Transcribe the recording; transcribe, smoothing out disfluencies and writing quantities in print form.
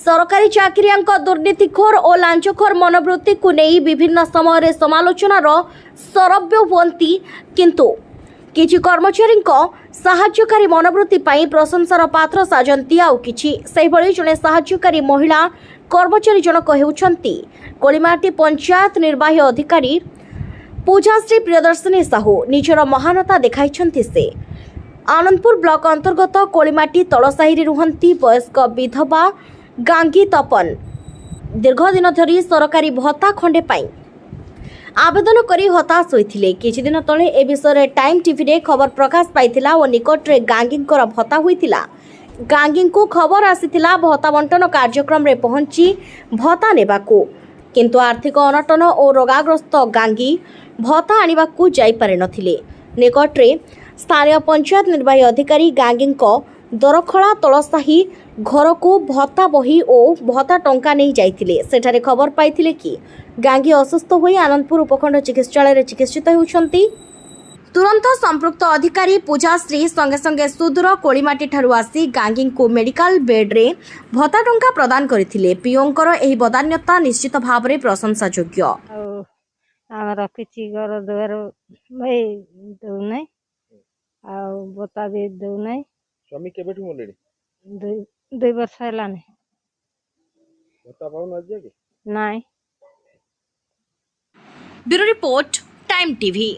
सरकारी चाकरियांक दुर्नीतिखोर और लांचखोर मनोवृत्ति को नहीं विभिन्न समय समालोचनार सरव्य हुअन्ति किंतु किछि कर्मचारी साहाय्यकारी मनोवृत्ति पाई प्रशंसार पात्र साजंती आउ किछि सेहिभଳି जणे साहाय्यकारी महिला कर्मचारी जनक हेउछन्ति कोलिमाटी पंचायत निर्वाही अधिकारी पूजाश्री प्रियदर्शनी साहू निजर महानता देखाइछन्ति से आनंदपुर ब्लॉक अंतर्गत कोलिमाटी तलसाही रुहन्ति वयस्क विधवा गांगी तपन दीर्घ दिन धरी सरकारी भत्ता खंडे पाई आवेदन करी हताश होइथिले। किछि दिन तले ए विषय टाइम टीवी रे खबर प्रकाश पाइथिला और निकट रे गांगींकर भत्ता होइथिला। गांगी को खबर आसीथिला भत्ता बंटन कार्यक्रम रे पहुंची भत्ता नेबाकू किंतु आर्थिक अनटन और रोगाग्रस्त गांगी भत्ता आनिबाकू जाई पारे नथिले। निकट रे स्थानीय पंचायत निर्वाही अधिकारी गांगी दरखला तलसाही घर को भत्ता बही और भत्ता टंका नहीं जाइथिले। सेठारे खबर पाइथिले कि गांगी असुस्थ होई आनंदपुर उपखंड चिकित्सालय रे चिकित्सित होउछन्ति। तुरंत संपृक्त अधिकारी पूजाश्री संगे संगे सुदूर कोलिमाटी ठारू आसी गांगी को मेडिकल बेड रे भत्ता टंका प्रदान करथिले। पिओंकर एही बदान्यता निश्चित भाव रे प्रशंसा योग्य। आमर किछि घर दुआर भाई दउ नै आ भत्ता भी दउ नै। स्वामी केबेठु मोलेडी 2 वर्ष हेलाने भत्ता पाउन आज के नाय। Bureau report time TV.